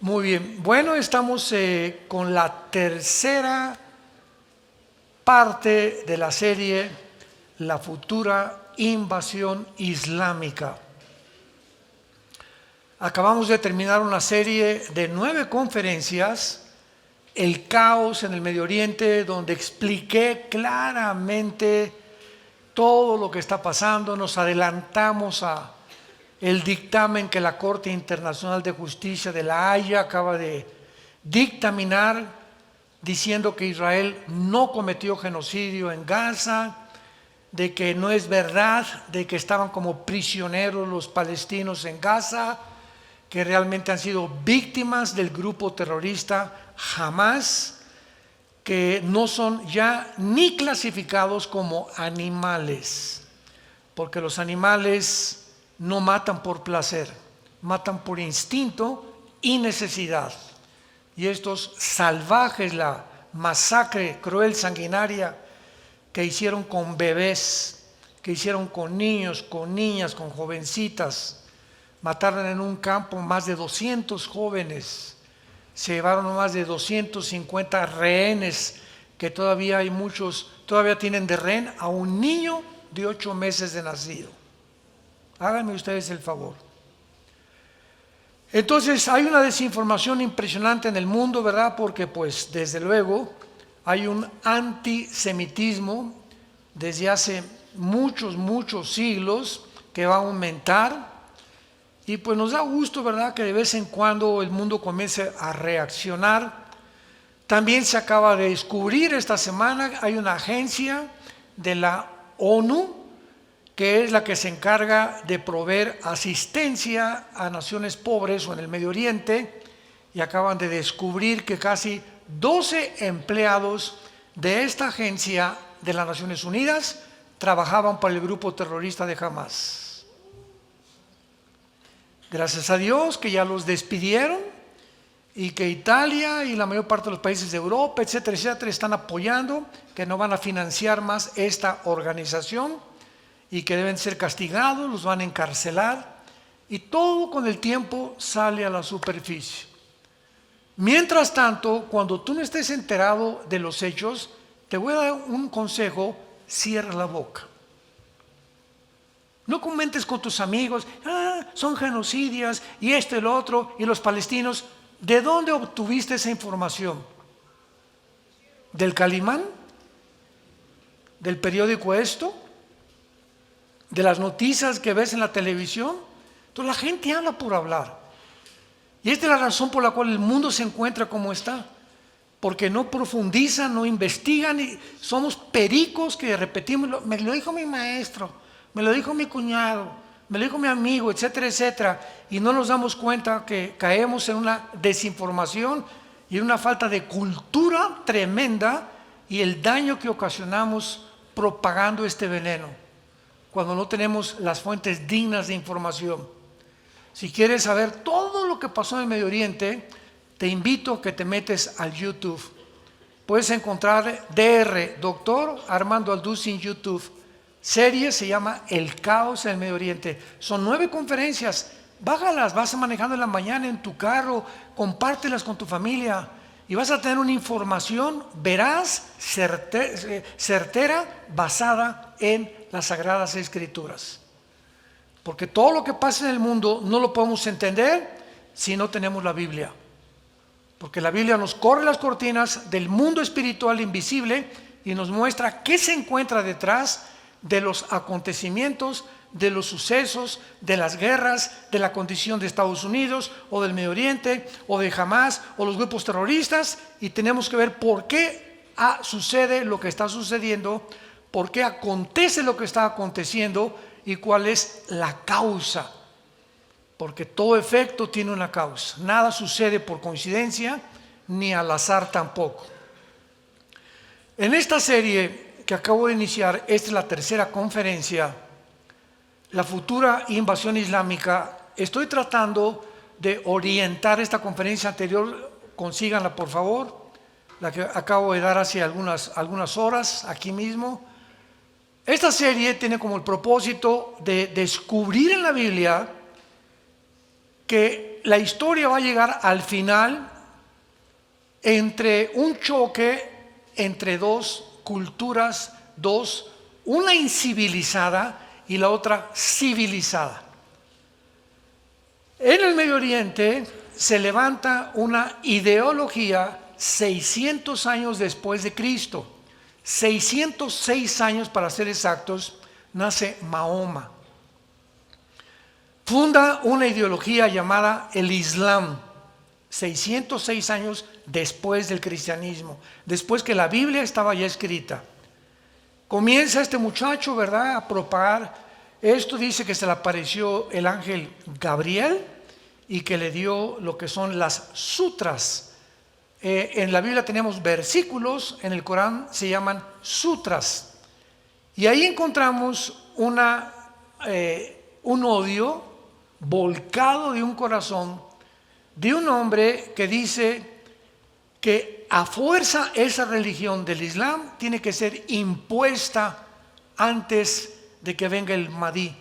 Muy bien. Bueno, estamos con la tercera parte de la serie La futura invasión islámica. Acabamos de terminar una serie de 9 conferencias, El caos en el Medio Oriente, donde expliqué claramente todo lo que está pasando. Nos adelantamos a el dictamen que la Corte Internacional de Justicia de La Haya acaba de dictaminar, diciendo que Israel no cometió genocidio en Gaza, de que no es verdad, de que estaban como prisioneros los palestinos en Gaza, que realmente han sido víctimas del grupo terrorista Hamas, que no son ya ni clasificados como animales, porque los animales no matan por placer, matan por instinto y necesidad. Y estos salvajes, la masacre cruel, sanguinaria que hicieron con bebés, que hicieron con niños, con niñas, con jovencitas, mataron en un campo más de 200 jóvenes, se llevaron más de 250 rehenes, que todavía hay muchos, todavía tienen de rehén a un niño de 8 meses de nacido. Háganme ustedes el favor. Entonces hay una desinformación impresionante en el mundo, ¿verdad? Porque pues desde luego hay un antisemitismo desde hace muchos siglos que va a aumentar. Y pues nos da gusto, ¿verdad?, que de vez en cuando el mundo comience a reaccionar. También se acaba de descubrir esta semana, hay una agencia de la ONU que es la que se encarga de proveer asistencia a naciones pobres o en el Medio Oriente, y acaban de descubrir que casi 12 empleados de esta agencia de las Naciones Unidas trabajaban para el grupo terrorista de Hamas. Gracias a Dios que ya los despidieron y que Italia y la mayor parte de los países de Europa, etcétera, están apoyando, que no van a financiar más esta organización y que deben ser castigados, los van a encarcelar, y todo con el tiempo sale a la superficie. Mientras tanto, cuando tú no estés enterado de los hechos, te voy a dar un consejo: cierra la boca. No comentes con tus amigos, son genocidias y esto y lo otro, y los palestinos. ¿De dónde obtuviste esa información? ¿Del Calimán? ¿Del periódico Esto? ¿De las noticias que ves en la televisión? Entonces la gente habla por hablar. Y esta es la razón por la cual el mundo se encuentra como está. Porque no profundizan, no investigan, y somos pericos que repetimos. Me lo dijo mi maestro, me lo dijo mi cuñado, me lo dijo mi amigo, etcétera, etcétera. Y no nos damos cuenta que caemos en una desinformación y en una falta de cultura tremenda, y el daño que ocasionamos propagando este veneno, cuando no tenemos las fuentes dignas de información. Si quieres saber todo lo que pasó en el Medio Oriente, te invito a que te metes al YouTube. Puedes encontrar Dr. Armando Aldusi en YouTube. Serie se llama El caos en el Medio Oriente. Son 9 conferencias. Bájalas, vas manejando en la mañana en tu carro, compártelas con tu familia y vas a tener una información veraz, certera, basada en las Sagradas Escrituras. Porque todo lo que pasa en el mundo no lo podemos entender si no tenemos la Biblia. Porque la Biblia nos corre las cortinas del mundo espiritual invisible y nos muestra qué se encuentra detrás de los acontecimientos, de los sucesos, de las guerras, de la condición de Estados Unidos o del Medio Oriente o de Hamas o los grupos terroristas, y tenemos que ver por qué sucede lo que está sucediendo, por qué acontece lo que está aconteciendo y cuál es la causa. Porque todo efecto tiene una causa. Nada sucede por coincidencia ni al azar tampoco. En esta serie que acabo de iniciar, esta es la tercera conferencia, La futura invasión islámica. Estoy tratando de orientar esta conferencia anterior, consíganla por favor, la que acabo de dar hace algunas horas aquí mismo. Esta serie tiene como el propósito de descubrir en la Biblia que la historia va a llegar al final entre un choque entre dos culturas, una incivilizada y la otra civilizada. En el Medio Oriente se levanta una ideología 600 años después de Cristo. 606 años para ser exactos, nace Mahoma. Funda una ideología llamada el Islam, 606 años después del cristianismo, después que la Biblia estaba ya escrita. Comienza este muchacho, ¿verdad?, a propagar esto. Dice que se le apareció el ángel Gabriel y que le dio lo que son las sutras. En la Biblia tenemos versículos, en el Corán se llaman sutras. Y ahí encontramos un odio volcado de un corazón de un hombre que dice que a fuerza esa religión del Islam tiene que ser impuesta antes de que venga el Mahdi.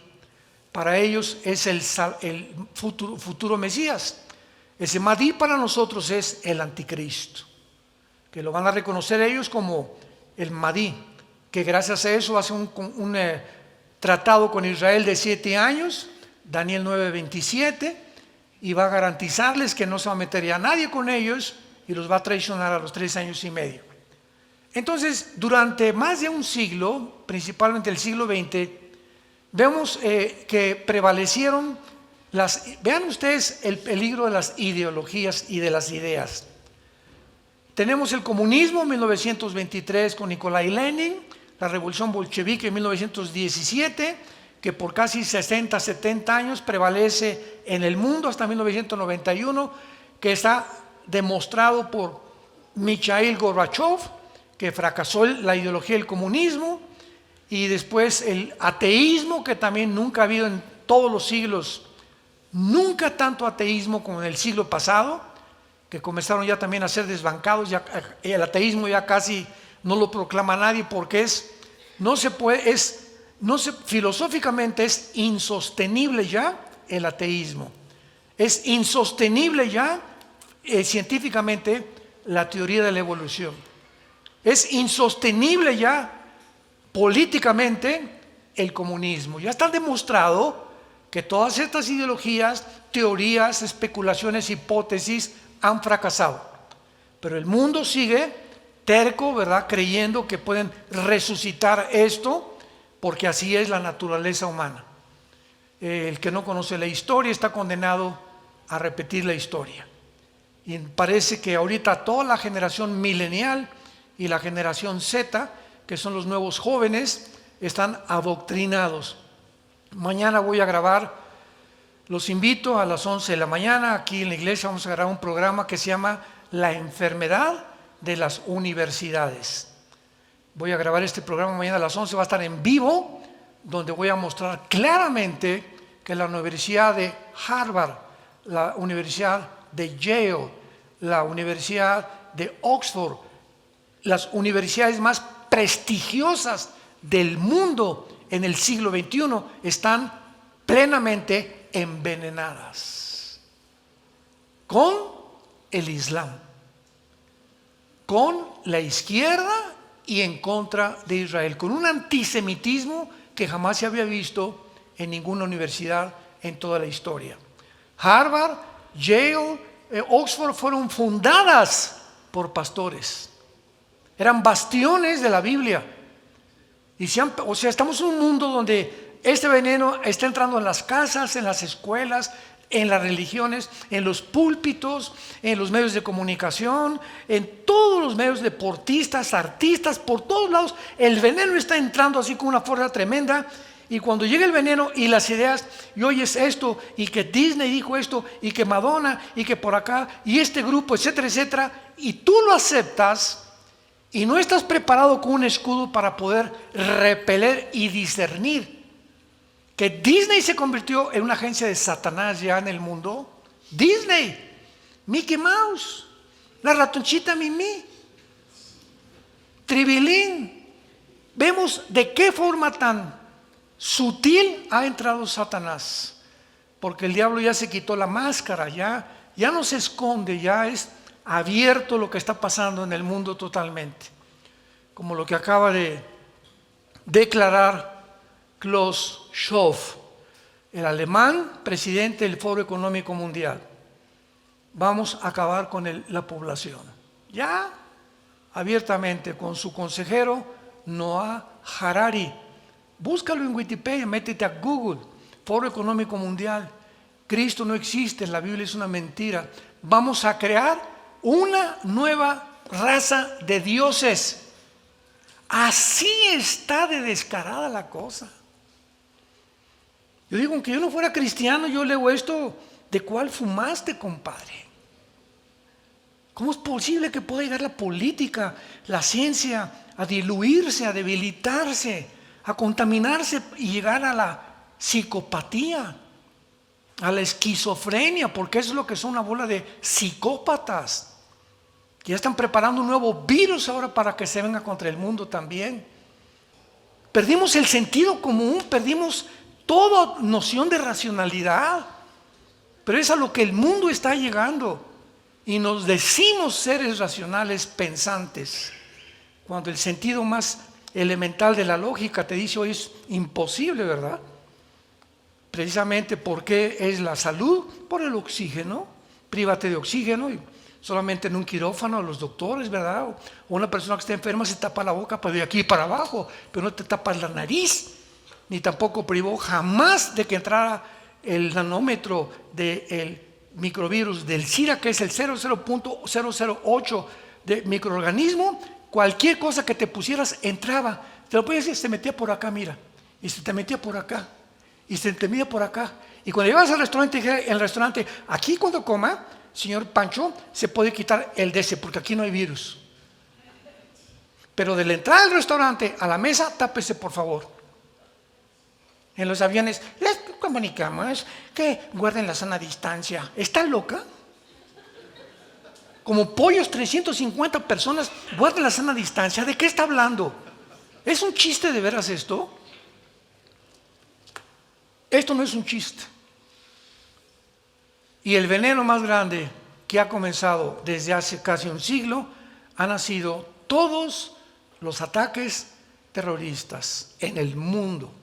Para ellos es el futuro Mesías. Ese Mahdi para nosotros es el anticristo, que lo van a reconocer ellos como el Mahdi, que gracias a eso hace un tratado con Israel de 7 años, Daniel 9:27, y va a garantizarles que no se va a meter ya nadie con ellos y los va a traicionar a los 3 años y medio. Entonces, durante más de un siglo, principalmente el siglo XX, vemos que prevalecieron vean ustedes el peligro de las ideologías y de las ideas. Tenemos el comunismo en 1923 con Nikolai Lenin, la revolución bolchevique en 1917, que por casi 60, 70 años prevalece en el mundo hasta 1991, que está demostrado por Mikhail Gorbachev, que fracasó la ideología del comunismo, y después el ateísmo, que también nunca ha habido en todos los siglos, nunca tanto ateísmo como en el siglo pasado, que comenzaron ya también a ser desbancados. Ya, el ateísmo ya casi no lo proclama nadie porque filosóficamente es insostenible ya el ateísmo. Es insostenible ya científicamente la teoría de la evolución. Es insostenible ya políticamente el comunismo. Ya está demostrado que todas estas ideologías, teorías, especulaciones, hipótesis han fracasado. Pero el mundo sigue terco, ¿verdad?, creyendo que pueden resucitar esto, porque así es la naturaleza humana. El que no conoce la historia está condenado a repetir la historia. Y parece que ahorita toda la generación milenial y la generación Z, que son los nuevos jóvenes, están adoctrinados. Mañana voy a grabar, los invito a las 11 de la mañana, aquí en la iglesia vamos a grabar un programa que se llama La enfermedad de las universidades. Voy a grabar este programa mañana a las 11, va a estar en vivo, donde voy a mostrar claramente que la Universidad de Harvard, la Universidad de Yale, la Universidad de Oxford, las universidades más prestigiosas del mundo en el siglo XXI están plenamente envenenadas con el Islam, con la izquierda y en contra de Israel, con un antisemitismo que jamás se había visto en ninguna universidad en toda la historia. Harvard, Yale, Oxford fueron fundadas por pastores, eran bastiones de la Biblia. Y estamos en un mundo donde este veneno está entrando en las casas, en las escuelas, en las religiones, en los púlpitos, en los medios de comunicación, en todos los medios, deportistas, artistas, por todos lados. El veneno está entrando así con una fuerza tremenda. Y cuando llega el veneno y las ideas, y oyes esto, y que Disney dijo esto, y que Madonna, y que por acá, y este grupo, etcétera, etcétera, y tú lo aceptas, y no estás preparado con un escudo para poder repeler y discernir que Disney se convirtió en una agencia de Satanás ya en el mundo. Disney, Mickey Mouse, la ratoncita Mimi, Tribilín. Vemos de qué forma tan sutil ha entrado Satanás. porque el diablo ya se quitó la máscara, ya no se esconde, ya es abierto lo que está pasando en el mundo totalmente, como lo que acaba de declarar Klaus Schwab, el alemán presidente del Foro Económico Mundial. Vamos a acabar con la población, ya abiertamente, con su consejero Noah Harari. Búscalo en Wikipedia, métete a Google, Foro Económico Mundial. Cristo no existe, la Biblia es una mentira. Vamos a crear una nueva raza de dioses. Así está de descarada la cosa. Yo digo, aunque yo no fuera cristiano, yo leo esto, ¿de cuál fumaste, compadre? ¿Cómo es posible que pueda llegar la política, la ciencia, a diluirse, a debilitarse, a contaminarse y llegar a la psicopatía, a la esquizofrenia? Porque eso es lo que son, una bola de psicópatas, que ya están preparando un nuevo virus ahora para que se venga contra el mundo también. Perdimos el sentido común, perdimos toda noción de racionalidad, pero es a lo que el mundo está llegando. Y nos decimos seres racionales pensantes, cuando el sentido más elemental de la lógica te dice hoy es imposible, ¿verdad? Precisamente porque es la salud por el oxígeno. Prívate de oxígeno y solamente en un quirófano los doctores, ¿verdad? O una persona que está enferma se tapa la boca de aquí para abajo, pero no te tapas la nariz, ni tampoco privó jamás de que entrara el nanómetro del microvirus del SIDA, que es el 0,008 de microorganismo. Cualquier cosa que te pusieras entraba. Te lo puedes decir, se metía por acá, mira, y se te metía por acá, y se te metía por acá. Y cuando llegas al restaurante, aquí cuando coma, señor Pancho, se puede quitar el DC, porque aquí no hay virus. Pero de la entrada del restaurante a la mesa, tápese por favor. En los aviones, les comunicamos que guarden la sana distancia. ¿Está loca? Como pollos, 350 personas, guarden la sana distancia. ¿De qué está hablando? ¿Es un chiste de veras esto? Esto no es un chiste. Y el veneno más grande que ha comenzado desde hace casi un siglo han sido todos los ataques terroristas en el mundo.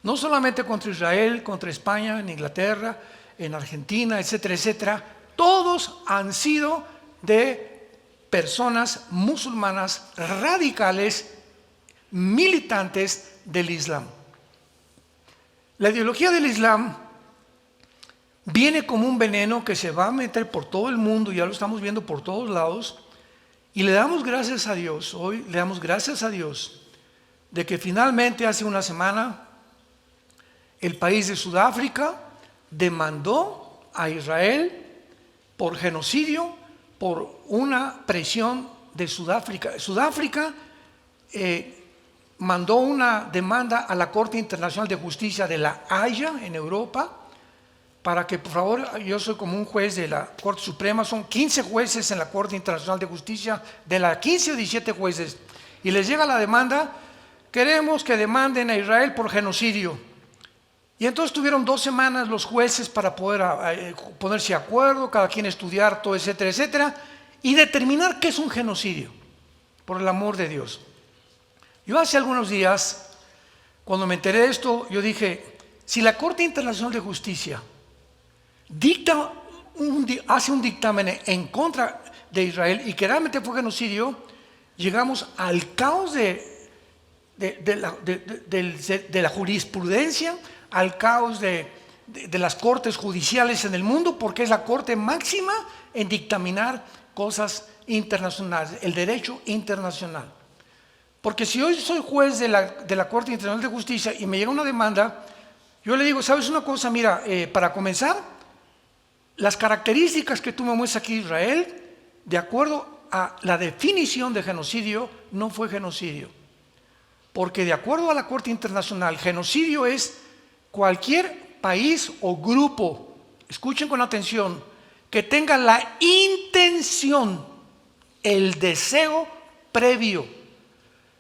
No solamente contra Israel, contra España, en Inglaterra, en Argentina, etcétera, etcétera. Todos han sido de personas musulmanas radicales, militantes del Islam. La ideología del Islam viene como un veneno que se va a meter por todo el mundo, ya lo estamos viendo por todos lados, y le damos gracias a Dios, hoy le damos gracias a Dios, de que finalmente hace una semana el país de Sudáfrica demandó a Israel por genocidio, por una presión de Sudáfrica. Sudáfrica mandó una demanda a la Corte Internacional de Justicia de la Haya en Europa, para que, por favor, yo soy como un juez de la Corte Suprema, son 15 jueces en la Corte Internacional de Justicia, de las 15 o 17 jueces, y les llega la demanda, queremos que demanden a Israel por genocidio. Y entonces tuvieron 2 semanas los jueces para poder ponerse de acuerdo, cada quien estudiar todo, etcétera, etcétera, y determinar qué es un genocidio, por el amor de Dios. Yo hace algunos días, cuando me enteré de esto, yo dije, si la Corte Internacional de Justicia hace un dictamen en contra de Israel y que realmente fue genocidio, llegamos al caos de la jurisprudencia, al caos de las cortes judiciales en el mundo, porque es la corte máxima en dictaminar cosas internacionales, el derecho internacional. Porque si hoy soy juez de la Corte Internacional de Justicia y me llega una demanda, yo le digo, ¿sabes una cosa? Mira, para comenzar, las características que tú me muestras aquí, Israel, de acuerdo a la definición de genocidio, no fue genocidio. Porque de acuerdo a la Corte Internacional, genocidio es cualquier país o grupo, escuchen con atención, que tenga la intención, el deseo previo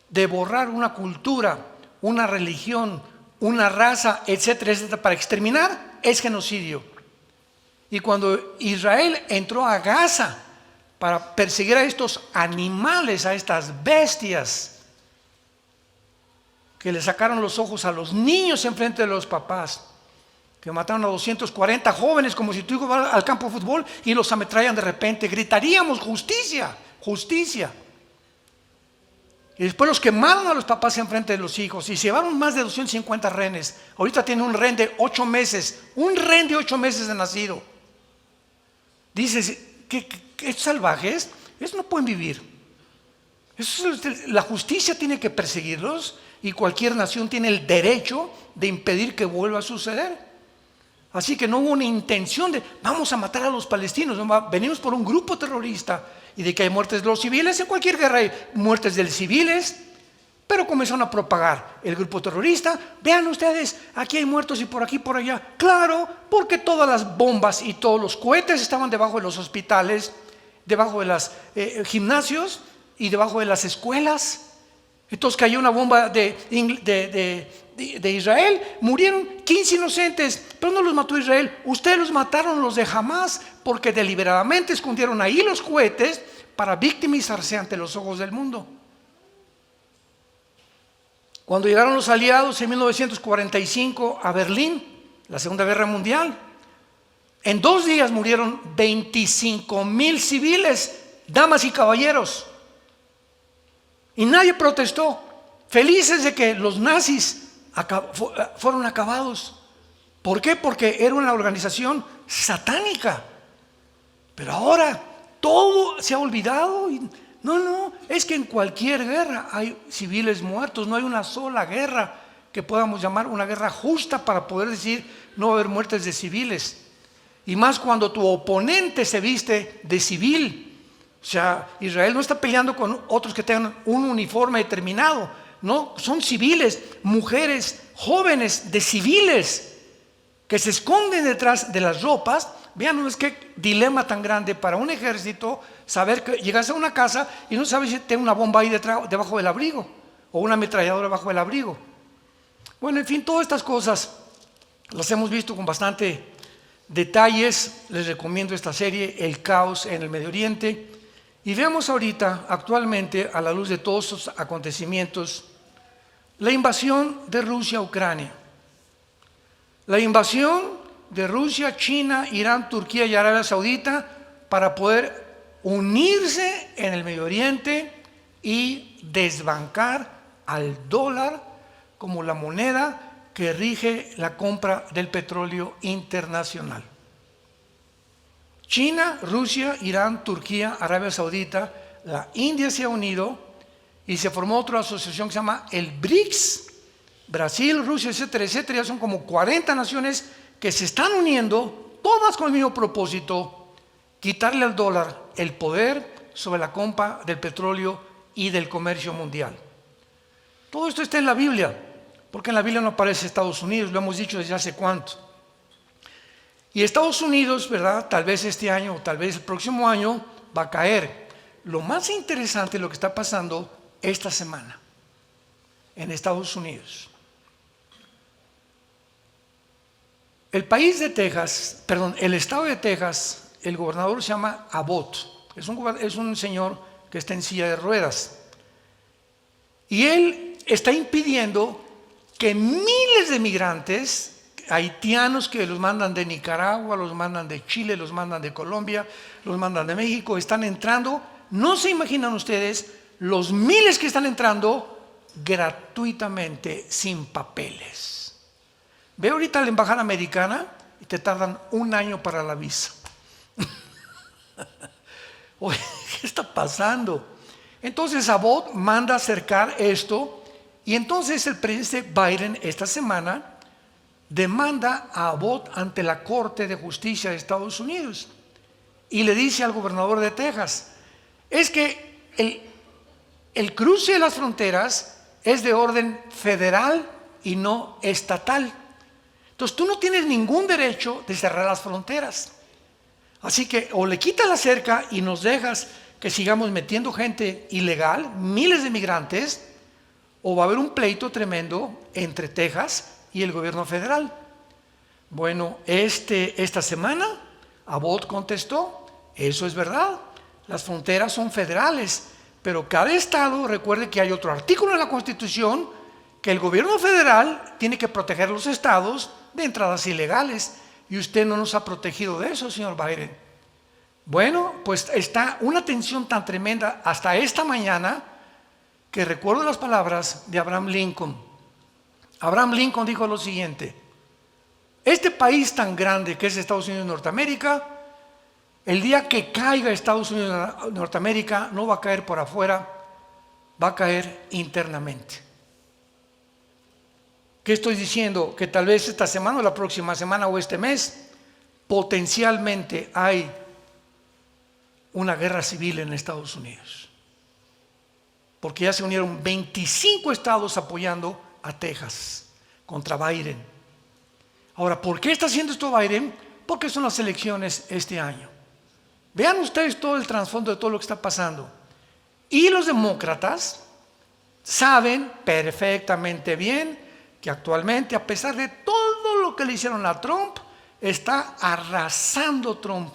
de borrar una cultura, una religión, una raza, etcétera, etcétera, para exterminar es genocidio. Y cuando Israel entró a Gaza para perseguir a estos animales, a estas bestias, que le sacaron los ojos a los niños en frente de los papás, que mataron a 240 jóvenes como si tú ibas al campo de fútbol y los ametrallan de repente, gritaríamos justicia, justicia. Y después los quemaron a los papás en frente de los hijos y se llevaron más de 250 rehenes. Ahorita tiene un rehén de 8 meses, un rehén de 8 meses de nacido. Dices, ¿qué salvajes? Esos no pueden vivir. La justicia tiene que perseguirlos y cualquier nación tiene el derecho de impedir que vuelva a suceder. Así que no hubo una intención de vamos a matar a los palestinos. Venimos por un grupo terrorista y de que hay muertes de los civiles. En cualquier guerra hay muertes de civiles, pero comenzaron a propagar el grupo terrorista. Vean ustedes, aquí hay muertos y por aquí, por allá. Claro, porque todas las bombas y todos los cohetes estaban debajo de los hospitales, debajo de los gimnasios y debajo de las escuelas. Entonces cayó una bomba de Israel, murieron 15 inocentes, pero no los mató Israel. Ustedes los mataron los de Hamás, porque deliberadamente escondieron ahí los cohetes para victimizarse ante los ojos del mundo. Cuando llegaron los aliados en 1945 a Berlín, la Segunda Guerra Mundial, en 2 días murieron 25,000 civiles, damas y caballeros. Y nadie protestó, felices de que los nazis fueron acabados. ¿Por qué? Porque era una organización satánica. Pero ahora todo se ha olvidado. No, es que en cualquier guerra hay civiles muertos. No hay una sola guerra que podamos llamar una guerra justa para poder decir no va a haber muertes de civiles. Y más cuando tu oponente se viste de civil. O sea, Israel no está peleando con otros que tengan un uniforme determinado. No, son civiles, mujeres, jóvenes de civiles que se esconden detrás de las ropas. Vean, es que dilema tan grande para un ejército saber que llegas a una casa y no sabes si tiene una bomba ahí debajo del abrigo o una ametralladora debajo del abrigo. Bueno, en fin, todas estas cosas las hemos visto con bastante detalles. Les recomiendo esta serie, El caos en el Medio Oriente. Y veamos ahorita, actualmente, a la luz de todos estos acontecimientos, la invasión de Rusia a Ucrania. La invasión de Rusia, China, Irán, Turquía y Arabia Saudita para poder unirse en el Medio Oriente y desbancar al dólar como la moneda que rige la compra del petróleo internacional. China, Rusia, Irán, Turquía, Arabia Saudita, la India se ha unido y se formó otra asociación que se llama el BRICS. Brasil, Rusia, etcétera, etcétera. Ya son como 40 naciones que se están uniendo, todas con el mismo propósito: quitarle al dólar el poder sobre la compra del petróleo y del comercio mundial. Todo esto está en la Biblia, porque en la Biblia no aparece Estados Unidos, lo hemos dicho desde hace cuánto. Y Estados Unidos, ¿verdad? Tal vez este año o tal vez el próximo año va a caer. Lo más interesante es lo que está pasando esta semana en Estados Unidos. El estado de Texas, el gobernador se llama Abbott. Es un señor que está en silla de ruedas. Y él está impidiendo que miles de migrantes haitianos que los mandan de Nicaragua, los mandan de Chile, los mandan de Colombia, los mandan de México, están entrando. No se imaginan ustedes los miles que están entrando gratuitamente, sin papeles. Ve ahorita a la embajada americana y te tardan 1 año para la visa. Oye, ¿qué está pasando? Entonces Abbott manda acercar esto y entonces el presidente Biden esta semana demanda a Abbott ante la Corte de Justicia de Estados Unidos y le dice al gobernador de Texas, es que el cruce de las fronteras es de orden federal y no estatal. Entonces tú no tienes ningún derecho de cerrar las fronteras. Así que o le quitas la cerca y nos dejas que sigamos metiendo gente ilegal, miles de migrantes, o va a haber un pleito tremendo entre Texas y el gobierno federal. Bueno, esta semana Abbott contestó, eso es verdad, las fronteras son federales, pero cada estado, recuerde que hay otro artículo en la Constitución, que el gobierno federal tiene que proteger a los estados de entradas ilegales, y usted no nos ha protegido de eso, señor Biden. Bueno, pues está una tensión tan tremenda hasta esta mañana, que recuerdo las palabras de Abraham Lincoln. Abraham Lincoln dijo lo siguiente: este país tan grande que es Estados Unidos de Norteamérica, el día que caiga Estados Unidos de Norteamérica, no va a caer por afuera, va a caer internamente. ¿Qué estoy diciendo? Que tal vez esta semana o la próxima semana o este mes potencialmente hay una guerra civil en Estados Unidos, porque ya se unieron 25 estados apoyando a Texas contra Biden. Ahora, ¿por qué está haciendo esto Biden? Porque son las elecciones este año. Vean ustedes todo el trasfondo de todo lo que está pasando. Y los demócratas saben perfectamente bien que actualmente, a pesar de todo lo que le hicieron a Trump, está arrasando Trump.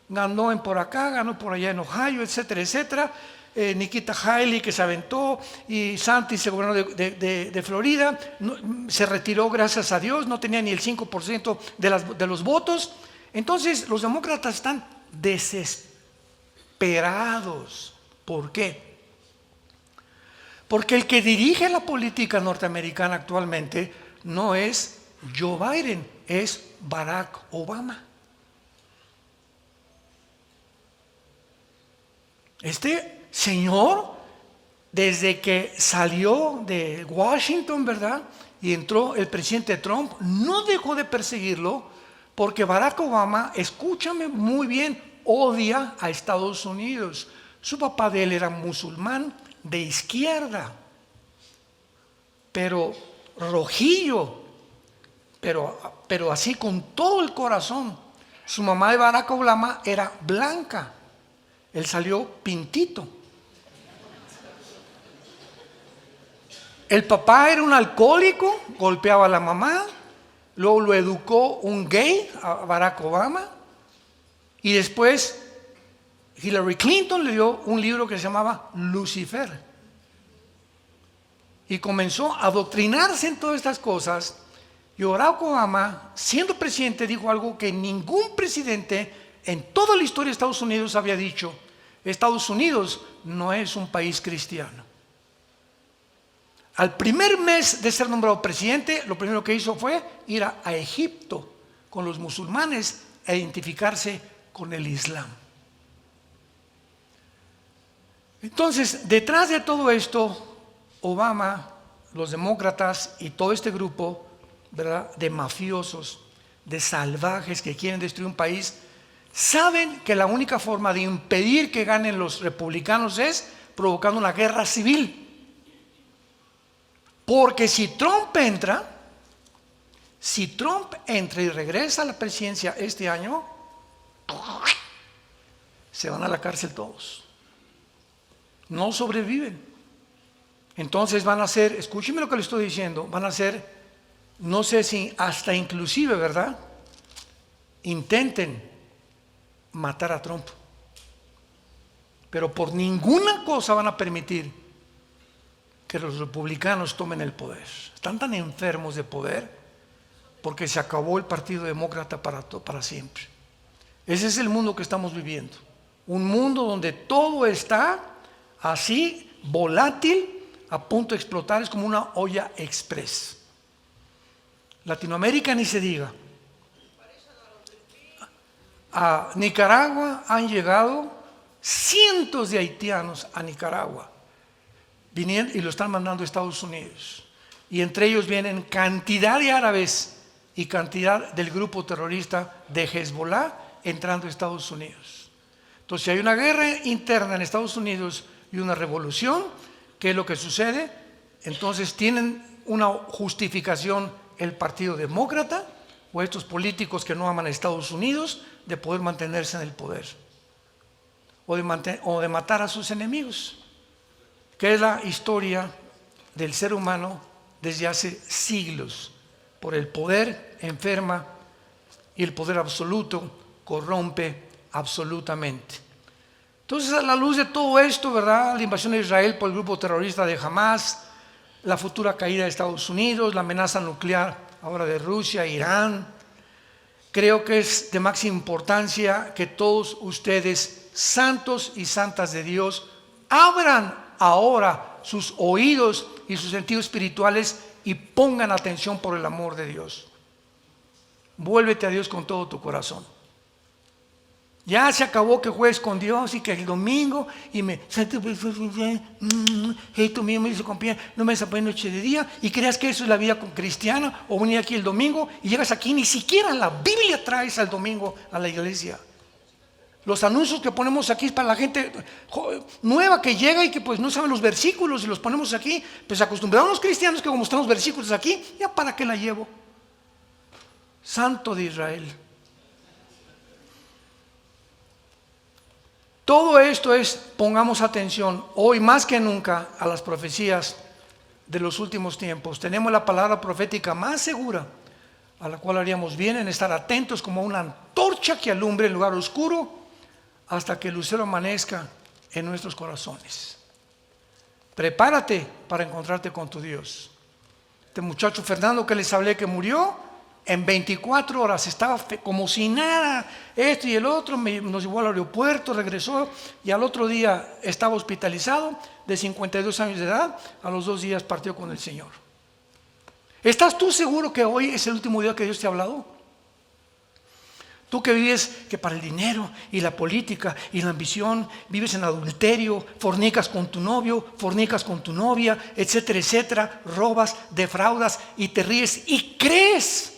Ganó por acá, ganó por allá en Ohio, etcétera, etcétera. Nikita Haley, que se aventó, y Santis, el gobernador de Florida, se retiró, gracias a Dios, no tenía ni el 5% de los votos. Entonces los demócratas están desesperados. ¿Por qué? Porque el que dirige la política norteamericana actualmente no es Joe Biden, es Barack Obama. Este señor, desde que salió de Washington, ¿verdad?, y entró el presidente Trump, no dejó de perseguirlo, porque Barack Obama, escúchame muy bien, odia a Estados Unidos. Su papá de él era musulmán de izquierda, pero rojillo, pero así con todo el corazón. Su mamá de Barack Obama era blanca, él salió pintito. El papá era un alcohólico, golpeaba a la mamá, luego lo educó un gay, a Barack Obama, y después Hillary Clinton le dio un libro que se llamaba Lucifer, y comenzó a adoctrinarse en todas estas cosas. Y Barack Obama, siendo presidente, dijo algo que ningún presidente en toda la historia de Estados Unidos había dicho: Estados Unidos no es un país cristiano. Al primer mes de ser nombrado presidente, lo primero que hizo fue ir a Egipto con los musulmanes e identificarse con el Islam. Entonces, detrás de todo esto, Obama, los demócratas y todo este grupo, ¿verdad?, de mafiosos, de salvajes que quieren destruir un país, saben que la única forma de impedir que ganen los republicanos es provocando una guerra civil. Porque si Trump entra y regresa a la presidencia este año, se van a la cárcel todos. No sobreviven. Entonces van a ser, escúcheme lo que le estoy diciendo, van a ser, no sé si hasta inclusive, ¿verdad?, intenten matar a Trump. Pero por ninguna cosa van a permitir que los republicanos tomen el poder. Están tan enfermos de poder porque se acabó el Partido Demócrata para siempre. Ese es el mundo que estamos viviendo. Un mundo donde todo está así, volátil, a punto de explotar. Es como una olla express. Latinoamérica ni se diga. A Nicaragua han llegado cientos de haitianos a Nicaragua, vinieron y lo están mandando a Estados Unidos, y entre ellos vienen cantidad de árabes y cantidad del grupo terrorista de Hezbollah entrando a Estados Unidos. Entonces, si hay una guerra interna en Estados Unidos y una revolución, ¿qué es lo que sucede? Entonces tienen una justificación el Partido Demócrata o estos políticos que no aman a Estados Unidos de poder mantenerse en el poder o de matar a sus enemigos, que es la historia del ser humano desde hace siglos. Por el poder enferma y el poder absoluto corrompe absolutamente. Entonces, a la luz de todo esto, ¿verdad? La invasión de Israel por el grupo terrorista de Hamas, la futura caída de Estados Unidos, la amenaza nuclear ahora de Rusia, Irán, creo que es de máxima importancia que todos ustedes, santos y santas de Dios, abran ahora sus oídos y sus sentidos espirituales y pongan atención por el amor de Dios. Vuélvete a Dios con todo tu corazón. Ya se acabó que juegues con Dios y que el domingo y esto mío me hizo confiar, no me desapone noche de día y creas que eso es la vida cristiana, o venir aquí el domingo y llegas aquí, ni siquiera la Biblia traes al domingo a la iglesia. Los anuncios que ponemos aquí es para la gente nueva que llega y que pues no sabe los versículos, y los ponemos aquí, pues acostumbrados los cristianos que como están los versículos aquí, ya para qué la llevo. Santo de Israel. Todo esto es, pongamos atención, hoy más que nunca, a las profecías de los últimos tiempos. Tenemos la palabra profética más segura, a la cual haríamos bien en estar atentos como una antorcha que alumbre el lugar oscuro hasta que el lucero amanezca en nuestros corazones. Prepárate para encontrarte con tu Dios. Este muchacho Fernando que les hablé que murió, en 24 horas estaba como si nada, esto y el otro, nos llevó al aeropuerto, regresó y al otro día estaba hospitalizado, de 52 años de edad, a los 2 días partió con el Señor. ¿Estás tú seguro que hoy es el último día que Dios te ha hablado? Tú que vives que para el dinero y la política y la ambición, vives en adulterio, fornicas con tu novio, fornicas con tu novia, etcétera, etcétera, robas, defraudas y te ríes y crees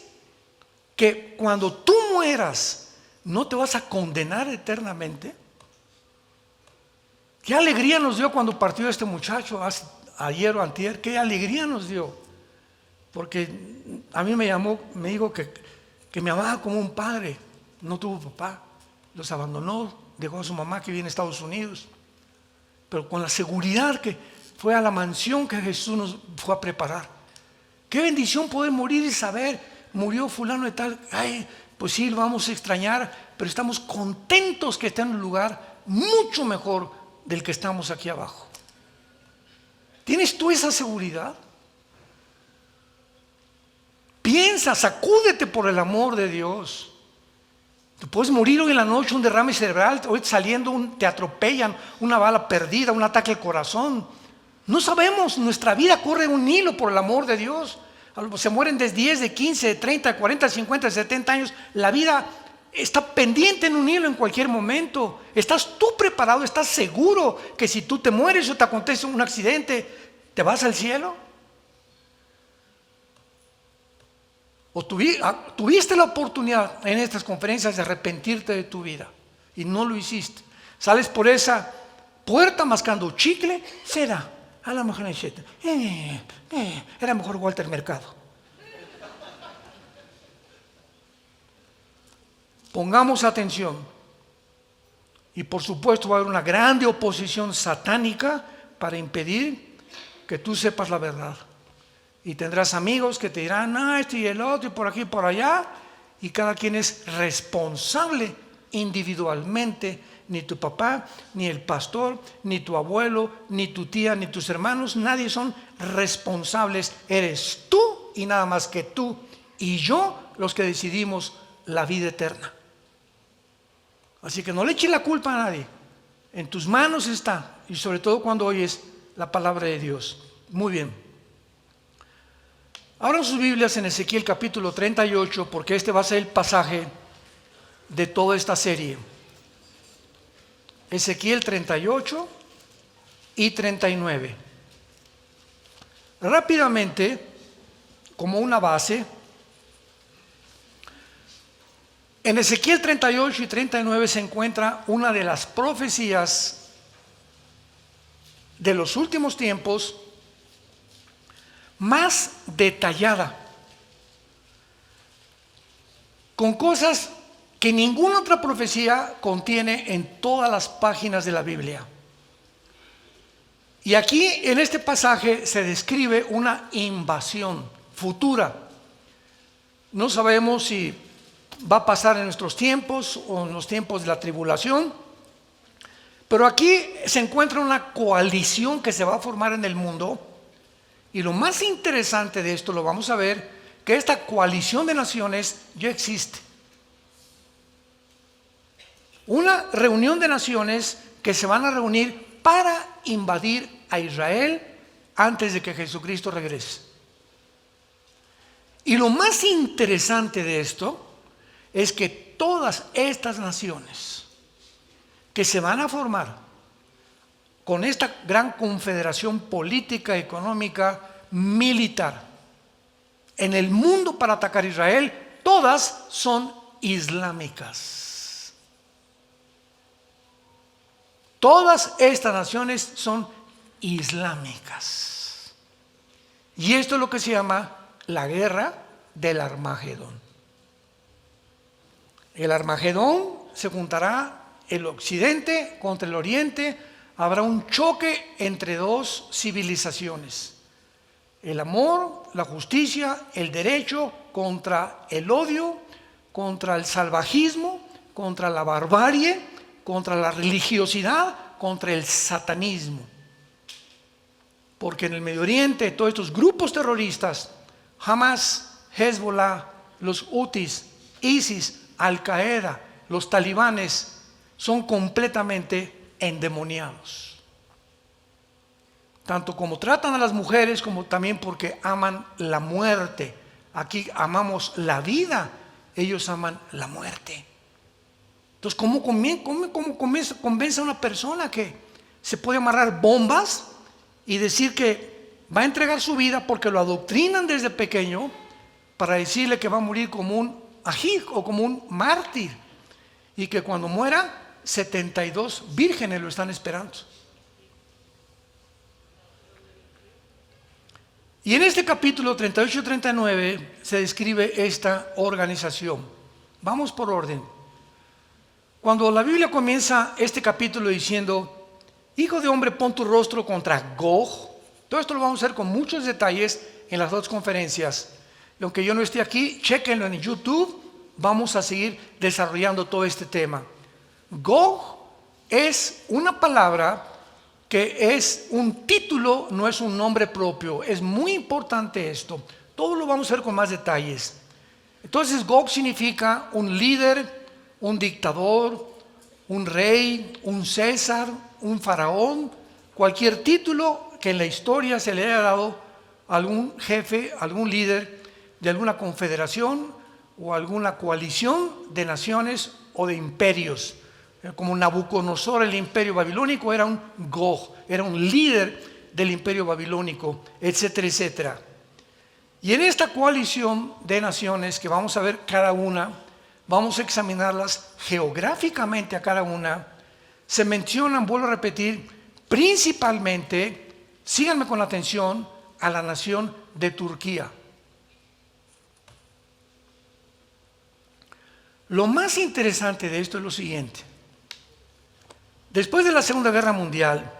que cuando tú mueras no te vas a condenar eternamente. Qué alegría nos dio cuando partió este muchacho ayer o antier, qué alegría nos dio, porque a mí me llamó, me dijo que me amaba como un padre. No tuvo papá, los abandonó, dejó a su mamá que vive en Estados Unidos, pero con la seguridad que fue a la mansión que Jesús nos fue a preparar. Qué bendición poder morir y saber, murió fulano de tal, ay, pues sí, lo vamos a extrañar, pero estamos contentos que está en un lugar mucho mejor del que estamos aquí abajo. ¿Tienes tú esa seguridad? Piensa, sacúdete por el amor de Dios. Tú puedes morir hoy en la noche, un derrame cerebral, hoy saliendo te atropellan, una bala perdida, un ataque al corazón. No sabemos, nuestra vida corre un hilo por el amor de Dios. Se mueren de 10, de 15, de 30, de 40, de 50, de 70 años. La vida está pendiente en un hilo en cualquier momento. ¿Estás tú preparado? ¿Estás seguro que si tú te mueres o te acontece un accidente, te vas al cielo? ¿O tuviste la oportunidad en estas conferencias de arrepentirte de tu vida y no lo hiciste? Sales por esa puerta mascando chicle, será, a la mejor era mejor Walter Mercado. Pongamos atención. Y por supuesto va a haber una grande oposición satánica para impedir que tú sepas la verdad. Y tendrás amigos que te dirán, esto y el otro, y por aquí y por allá, y cada quien es responsable individualmente. Ni tu papá, ni el pastor, ni tu abuelo, ni tu tía, ni tus hermanos, nadie son responsables. Eres tú y nada más que tú y yo los que decidimos la vida eterna. Así que no le eches la culpa a nadie. En tus manos está, y sobre todo cuando oyes la palabra de Dios. Muy bien. Abran sus Biblias en Ezequiel capítulo 38, porque este va a ser el pasaje de toda esta serie. Ezequiel 38 y 39. Rápidamente, como una base, en Ezequiel 38 y 39 se encuentra una de las profecías de los últimos tiempos más detallada, con cosas que ninguna otra profecía contiene en todas las páginas de la Biblia. Y aquí en este pasaje se describe una invasión futura. No sabemos si va a pasar en nuestros tiempos o en los tiempos de la tribulación. Pero aquí se encuentra una coalición que se va a formar en el mundo. Y lo más interesante de esto, lo vamos a ver, que esta coalición de naciones ya existe. Una reunión de naciones que se van a reunir para invadir a Israel antes de que Jesucristo regrese. Y lo más interesante de esto es que todas estas naciones que se van a formar con esta gran confederación política, económica, militar en el mundo para atacar a Israel, todas son islámicas. Todas estas naciones son islámicas. Y esto es lo que se llama la guerra del Armagedón. El Armagedón se juntará el occidente contra el oriente. Habrá un choque entre dos civilizaciones: el amor, la justicia, el derecho contra el odio, contra el salvajismo, contra la barbarie, contra la religiosidad, contra el satanismo. Porque en el Medio Oriente todos estos grupos terroristas, Hamas, Hezbollah, los Hutis, ISIS, Al-Qaeda, los talibanes, son completamente endemoniados. Tanto como tratan a las mujeres, como también porque aman la muerte. Aquí amamos la vida, ellos aman la muerte. Entonces, ¿cómo convence a una persona que se puede amarrar bombas y decir que va a entregar su vida porque lo adoctrinan desde pequeño para decirle que va a morir como un ajij o como un mártir, y que cuando muera 72 vírgenes lo están esperando? Y en este capítulo 38 y 39 se describe esta organización. Vamos por orden. Cuando la Biblia comienza este capítulo diciendo: hijo de hombre, pon tu rostro contra Gog. Todo esto lo vamos a hacer con muchos detalles en las dos conferencias. Y aunque yo no esté aquí, chéquenlo en YouTube. Vamos a seguir desarrollando todo este tema. Gog es una palabra que es un título, no es un nombre propio. Es muy importante esto. Todo lo vamos a ver con más detalles. Entonces, Gog significa un líder, un dictador, un rey, un César, un faraón, cualquier título que en la historia se le haya dado a algún jefe, algún líder de alguna confederación o alguna coalición de naciones o de imperios. Como Nabucodonosor, el imperio babilónico, era un Gog, era un líder del imperio babilónico, etcétera, etcétera. Y en esta coalición de naciones que vamos a ver cada una, vamos a examinarlas geográficamente a cada una, se mencionan, vuelvo a repetir, principalmente, síganme con atención, a la nación de Turquía. Lo más interesante de esto es lo siguiente. Después de la Segunda Guerra Mundial,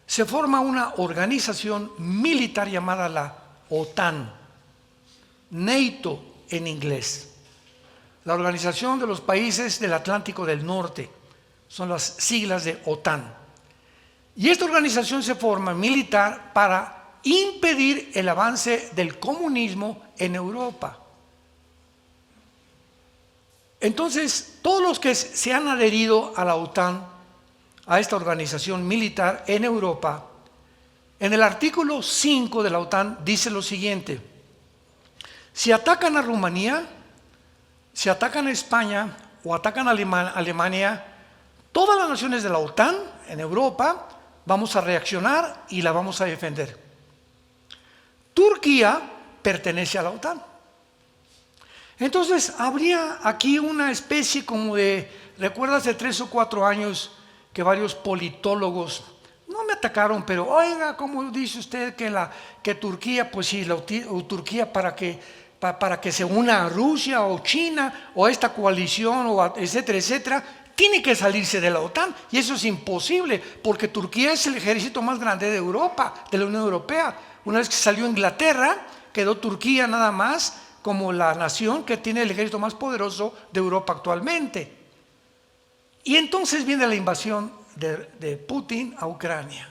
se forma una organización militar llamada la OTAN, NATO en inglés. La Organización de los Países del Atlántico del Norte, son las siglas de OTAN. Y esta organización se forma militar para impedir el avance del comunismo en Europa. Entonces, todos los que se han adherido a la OTAN, a esta organización militar en Europa, en el artículo 5 de la OTAN dice lo siguiente: si atacan a Rumanía, si atacan a España o atacan a Alemania, todas las naciones de la OTAN en Europa vamos a reaccionar y la vamos a defender. Turquía pertenece a la OTAN. Entonces habría aquí una especie como de, ¿recuerdas de 3 o 4 años que varios politólogos no me atacaron, pero oiga, ¿cómo dice usted que Turquía, pues sí, Turquía para que se una a Rusia o China o esta coalición o etcétera, etcétera, tiene que salirse de la OTAN? Y eso es imposible, porque Turquía es el ejército más grande de Europa, de la Unión Europea. Una vez que salió Inglaterra, quedó Turquía nada más como la nación que tiene el ejército más poderoso de Europa actualmente. Y entonces viene la invasión de Putin a Ucrania.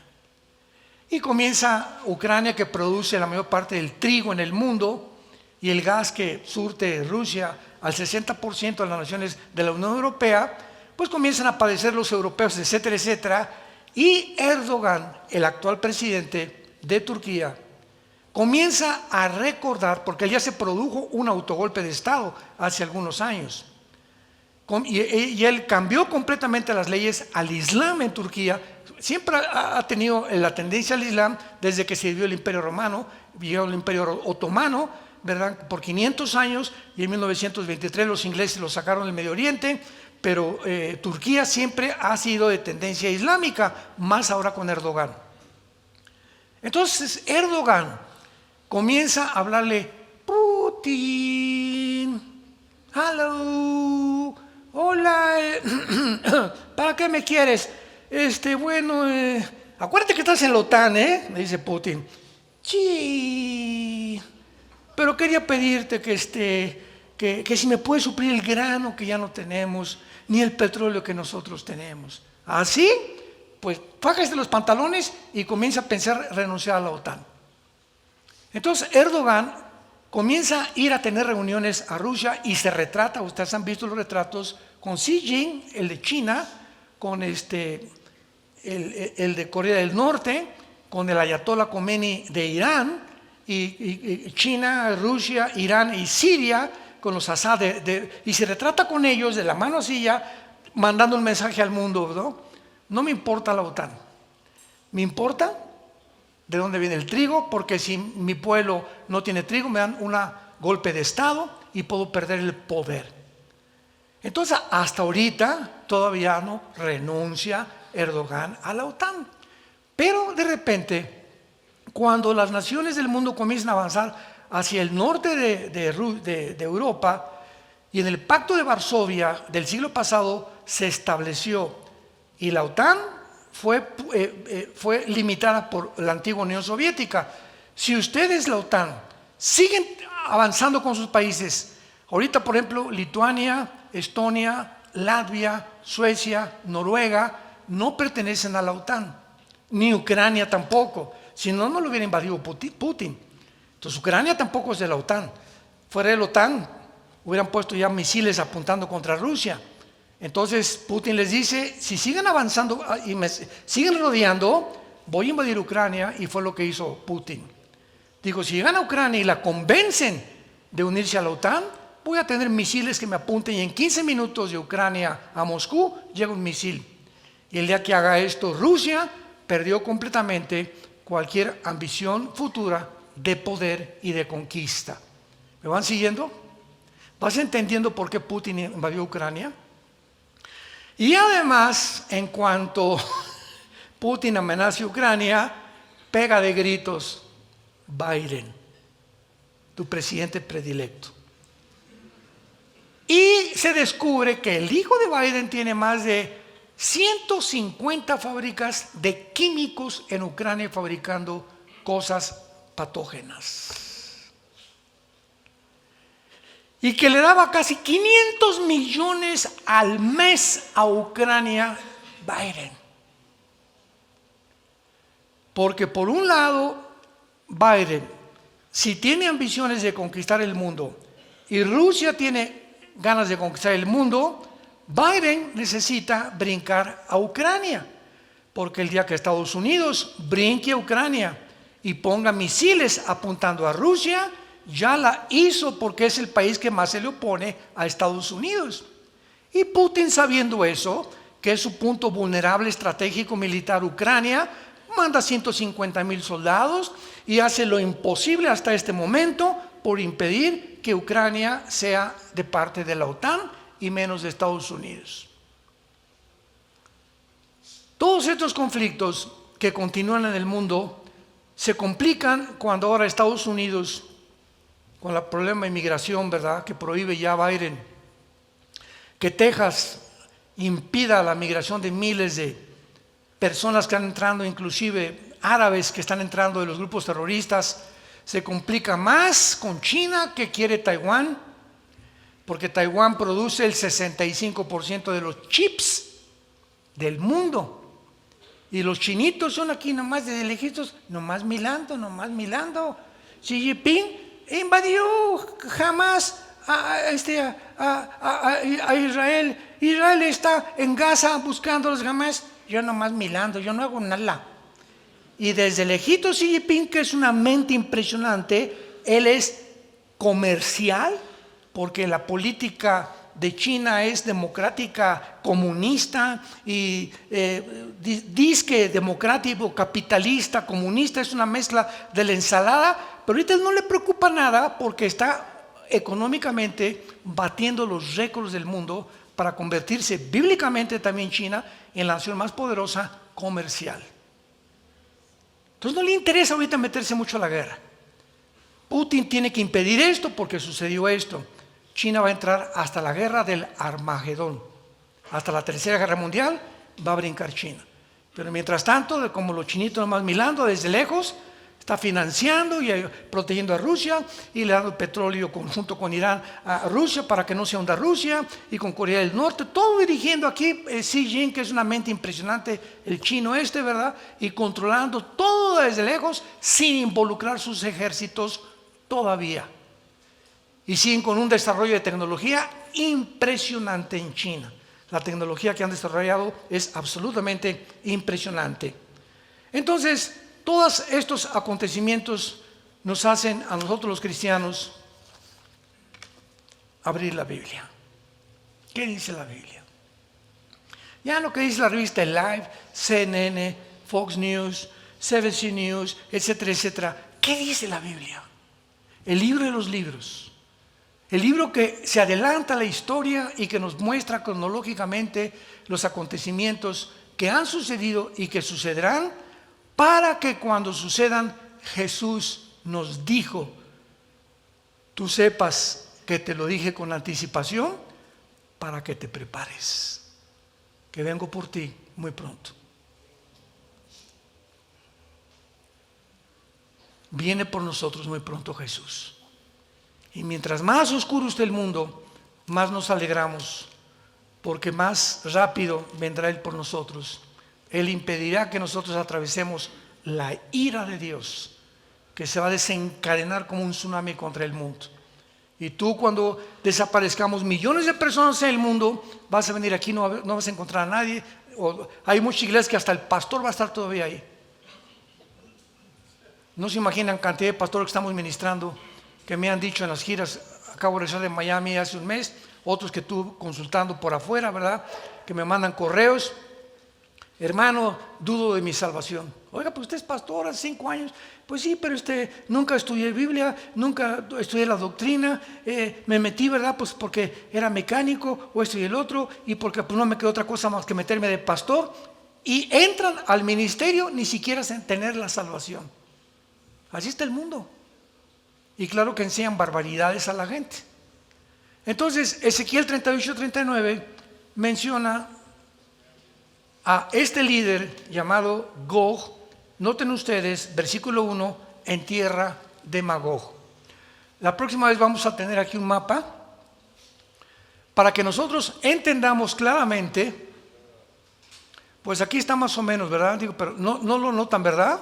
Y comienza Ucrania, que produce la mayor parte del trigo en el mundo y el gas que surte Rusia al 60% de las naciones de la Unión Europea, pues comienzan a padecer los europeos, etcétera, etcétera. Y Erdogan, el actual presidente de Turquía, comienza a recordar, porque ya se produjo un autogolpe de Estado hace algunos años, y él cambió completamente las leyes al Islam en Turquía. Siempre ha tenido la tendencia al Islam desde que se vivió el Imperio Romano, vivió el Imperio Otomano, ¿verdad?, por 500 años, y en 1923 los ingleses lo sacaron del Medio Oriente, pero Turquía siempre ha sido de tendencia islámica, más ahora con Erdogan. Entonces Erdogan comienza a hablarle: Putin, hello, hola, ¿para qué me quieres? Acuérdate que estás en la OTAN, me dice Putin. Sí, pero quería pedirte que si me puedes suplir el grano que ya no tenemos, ni el petróleo que nosotros tenemos. ¿Así? Pues fájate los pantalones y comienza a pensar renunciar a la OTAN. Entonces Erdogan comienza a ir a tener reuniones a Rusia y se retrata, ustedes han visto los retratos, con Xi Jinping, el de China, con el de Corea del Norte, con el Ayatollah Khomeini de Irán, y China, Rusia, Irán y Siria, con los Assad, y se retrata con ellos de la mano así ya, mandando un mensaje al mundo, ¿no? No me importa la OTAN, me importa de dónde viene el trigo, porque si mi pueblo no tiene trigo, me dan un golpe de Estado y puedo perder el poder. Entonces, hasta ahorita todavía no renuncia Erdogan a la OTAN. Pero de repente, cuando las naciones del mundo comienzan a avanzar hacia el norte de Europa, y en el Pacto de Varsovia del siglo pasado se estableció, y la OTAN fue limitada por la antigua Unión Soviética. Si ustedes, la OTAN, siguen avanzando con sus países, ahorita por ejemplo Lituania, Estonia, Latvia, Suecia, Noruega no pertenecen a la OTAN, ni Ucrania tampoco, si no, no lo hubiera invadido Putin. Entonces Ucrania tampoco es de la OTAN. Fuera de la OTAN hubieran puesto ya misiles apuntando contra Rusia. Entonces Putin les dice: si siguen avanzando y me siguen rodeando, voy a invadir Ucrania, y fue lo que hizo Putin. Digo, si llegan a Ucrania y la convencen de unirse a la OTAN, voy a tener misiles que me apunten, y en 15 minutos de Ucrania a Moscú llega un misil. Y el día que haga esto, Rusia perdió completamente cualquier ambición futura de poder y de conquista. ¿Me van siguiendo? ¿Vas entendiendo por qué Putin invadió Ucrania? Y además, en cuanto Putin amenaza a Ucrania, pega de gritos Biden, tu presidente predilecto. Y se descubre que el hijo de Biden tiene más de 150 fábricas de químicos en Ucrania fabricando cosas patógenas. Y que le daba casi 500 millones al mes a Ucrania Biden. Porque por un lado, Biden, si tiene ambiciones de conquistar el mundo y Rusia tiene ganas de conquistar el mundo, Biden necesita brincar a Ucrania. Porque el día que Estados Unidos brinque a Ucrania y ponga misiles apuntando a Rusia, ya la hizo, porque es el país que más se le opone a Estados Unidos. Y Putin, sabiendo eso, que es su punto vulnerable estratégico militar, Ucrania, manda 150,000 soldados y hace lo imposible hasta este momento por impedir que Ucrania sea de parte de la OTAN y menos de Estados Unidos. Todos estos conflictos que continúan en el mundo se complican cuando ahora Estados Unidos, con el problema de inmigración, ¿verdad?, que prohíbe ya Biden, que Texas impida la migración de miles de personas que están entrando, inclusive árabes que están entrando de los grupos terroristas, Se complica más con China, que quiere Taiwán, porque Taiwán produce el 65% de los chips del mundo. Y los chinitos son aquí nomás desde lejitos, nomás milando. Xi Jinping invadió jamás a Israel. Israel está en Gaza buscándolos jamás. Yo nomás milando, yo no hago nada. Y desde lejitos Xi Jinping, que es una mente impresionante, él es comercial, porque la política de China es democrática, comunista y disque democrático, capitalista, comunista, es una mezcla de la ensalada, pero ahorita no le preocupa nada porque está económicamente batiendo los récords del mundo para convertirse bíblicamente también China en la nación más poderosa comercial. Entonces no le interesa ahorita meterse mucho a la guerra. Putin tiene que impedir esto porque sucedió esto. China va a entrar hasta la guerra del Armagedón. Hasta la Tercera Guerra Mundial va a brincar China. Pero mientras tanto, como los chinitos nomás mirando desde lejos, está financiando y protegiendo a Rusia y le dando petróleo junto con Irán a Rusia para que no se hunda Rusia, y con Corea del Norte, todo dirigiendo aquí Xi Jinping, que es una mente impresionante, el chino ¿verdad? Y controlando todo desde lejos sin involucrar sus ejércitos todavía. Y siguen con un desarrollo de tecnología impresionante en China. La tecnología que han desarrollado es absolutamente impresionante. Entonces, todos estos acontecimientos nos hacen a nosotros los cristianos abrir la Biblia. ¿Qué dice la Biblia? Ya lo que dice la revista Live, CNN, Fox News, CBC News, etcétera, etcétera. ¿Qué dice la Biblia? El libro de los libros. El libro que se adelanta a la historia y que nos muestra cronológicamente los acontecimientos que han sucedido y que sucederán, para que cuando sucedan, Jesús nos dijo, tú sepas que te lo dije con anticipación para que te prepares, que vengo por ti muy pronto. Viene por nosotros muy pronto Jesús. Y mientras más oscuro esté el mundo, más nos alegramos, porque más rápido vendrá Él por nosotros. Él impedirá que nosotros atravesemos la ira de Dios, que se va a desencadenar como un tsunami contra el mundo. Y tú, cuando desaparezcamos millones de personas en el mundo, vas a venir aquí, no vas a encontrar a nadie. Hay muchas iglesias que hasta el pastor va a estar todavía ahí. No se imaginan cantidad de pastores que estamos ministrando, que me han dicho en las giras. Acabo de regresar de Miami hace un mes, otros que estuve consultando por afuera, ¿verdad? Que me mandan correos. Hermano, dudo de mi salvación. Oiga, pues usted es pastor hace 5 años. Pues sí, pero nunca estudié Biblia, nunca estudié la doctrina, me metí, ¿verdad? Pues porque era mecánico o esto y el otro, y porque pues no me quedó otra cosa más que meterme de pastor. Y entran al ministerio ni siquiera sin tener la salvación. Así está el mundo. Y claro que enseñan barbaridades a la gente. Entonces, Ezequiel 38-39 menciona a este líder llamado Gog. Noten ustedes, versículo 1, en tierra de Magog. La próxima vez vamos a tener aquí un mapa para que nosotros entendamos claramente. Pues aquí está más o menos, ¿verdad? Digo, pero no lo notan, ¿verdad?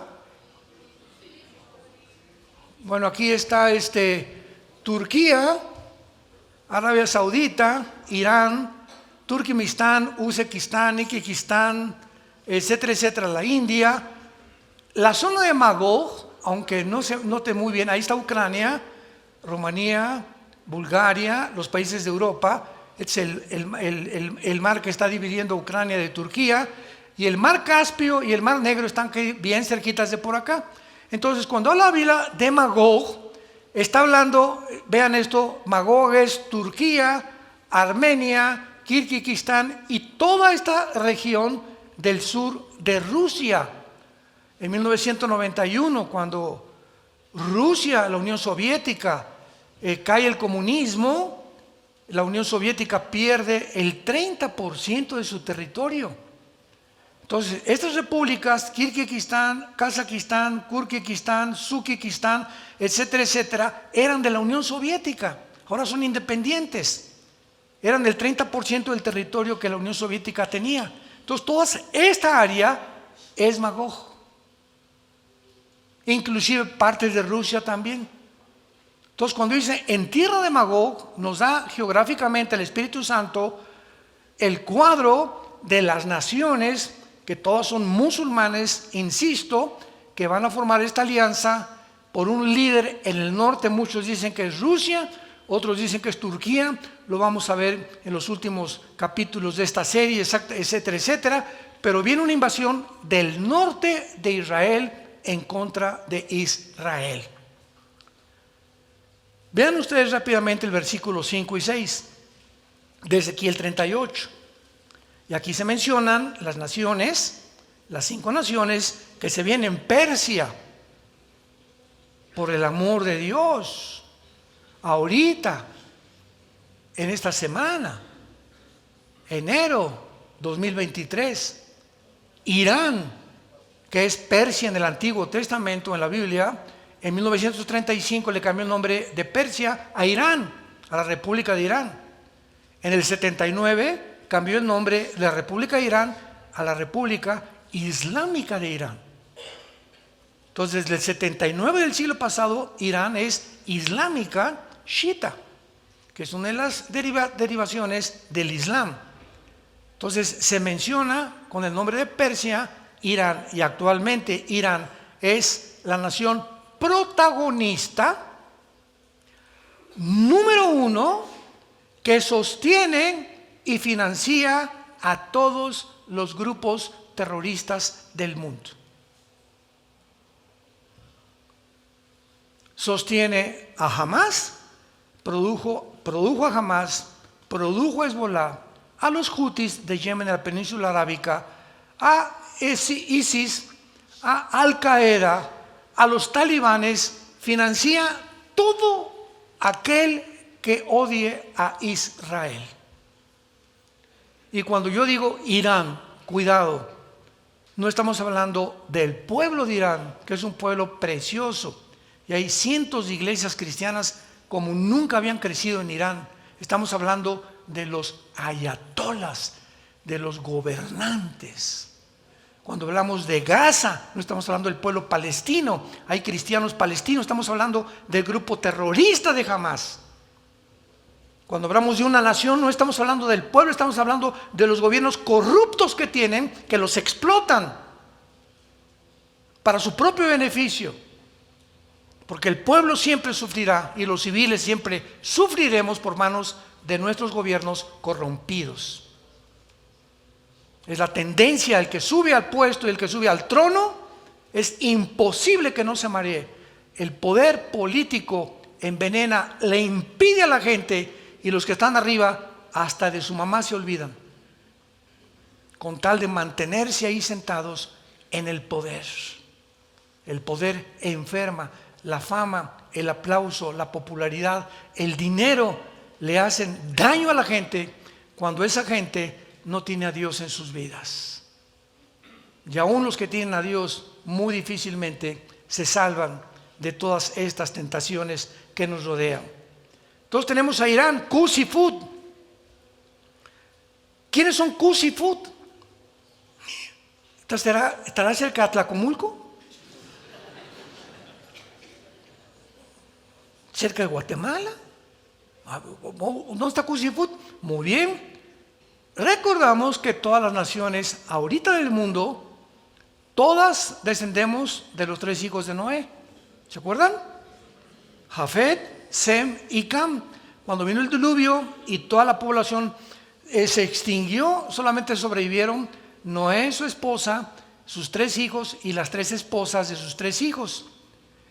Bueno, aquí está Turquía, Arabia Saudita, Irán, Turkmenistán, Uzbekistán, Kirguistán, etcétera, etcétera, la India. La zona de Magog, aunque no se note muy bien, ahí está Ucrania, Rumanía, Bulgaria, los países de Europa. Es el mar que está dividiendo Ucrania de Turquía, y el mar Caspio y el mar Negro están bien cerquitas de por acá. Entonces, cuando habla la Biblia de Magog, está hablando, vean esto, Magog es Turquía, Armenia, Kirguistán y toda esta región del sur de Rusia. En 1991, cuando Rusia, la Unión Soviética, cae el comunismo, la Unión Soviética pierde el 30% de su territorio. Entonces, estas repúblicas, Kirguistán, Kazajistán, Kurkistán, Suzukistán, etcétera, etcétera, eran de la Unión Soviética. Ahora son independientes. Eran del 30% del territorio que la Unión Soviética tenía. Entonces, toda esta área es Magog. Inclusive partes de Rusia también. Entonces, cuando dice en tierra de Magog, nos da geográficamente el Espíritu Santo el cuadro de las naciones, que todas son musulmanes, insisto, que van a formar esta alianza por un líder en el norte. Muchos dicen que es Rusia, otros dicen que es Turquía. Lo vamos a ver en los últimos capítulos de esta serie, etcétera, etcétera. Pero viene una invasión del norte de Israel en contra de Israel. Vean ustedes rápidamente el versículo 5 y 6 de Ezequiel 38. Y aquí se mencionan las naciones, las 5 naciones que se vienen en Persia, por el amor de Dios, ahorita, en esta semana, enero 2023, Irán, que es Persia en el Antiguo Testamento, en la Biblia, en 1935 le cambió el nombre de Persia a Irán, a la República de Irán. En el 79 cambió el nombre de la República de Irán a la República Islámica de Irán. Entonces, desde el 79 del siglo pasado, Irán es islámica chiita, que es una de las derivaciones del Islam. Entonces, se menciona con el nombre de Persia, Irán, y actualmente Irán es la nación protagonista número 1 que sostiene y financia a todos los grupos terroristas del mundo. Sostiene a Hamas, produjo a Hamas, produjo a Hezbollah, a los Houthis de Yemen en la península arábica, a ISIS, a Al Qaeda, a los talibanes, financia todo aquel que odie a Israel. Y cuando yo digo Irán, cuidado, no estamos hablando del pueblo de Irán, que es un pueblo precioso, y hay cientos de iglesias cristianas como nunca habían crecido en Irán. Estamos hablando de los ayatolas, de los gobernantes. Cuando hablamos de Gaza, no estamos hablando del pueblo palestino, hay cristianos palestinos, estamos hablando del grupo terrorista de Hamas. Cuando hablamos de una nación, no estamos hablando del pueblo, estamos hablando de los gobiernos corruptos que tienen, que los explotan para su propio beneficio. Porque el pueblo siempre sufrirá y los civiles siempre sufriremos por manos de nuestros gobiernos corrompidos. Es la tendencia, el que sube al puesto y el que sube al trono, es imposible que no se maree. El poder político envenena, le impide a la gente, y los que están arriba hasta de su mamá se olvidan, con tal de mantenerse ahí sentados en el poder. El poder enferma, la fama, el aplauso, la popularidad, el dinero le hacen daño a la gente cuando esa gente no tiene a Dios en sus vidas. Y aún los que tienen a Dios muy difícilmente se salvan de todas estas tentaciones que nos rodean. Entonces tenemos a Irán, Qus y Fud. ¿Quiénes son Qus y Fud? ¿Estará cerca de Atlacomulco? ¿Cerca de Guatemala? ¿Dónde está Qus y Fud? Muy bien. Recordamos que todas las naciones ahorita del mundo, todas descendemos de los 3 hijos de Noé. ¿Se acuerdan? Jafet, Sem y Cam. Cuando vino el diluvio y toda la población se extinguió, solamente sobrevivieron Noé, su esposa, sus 3 hijos y las 3 esposas de sus 3 hijos.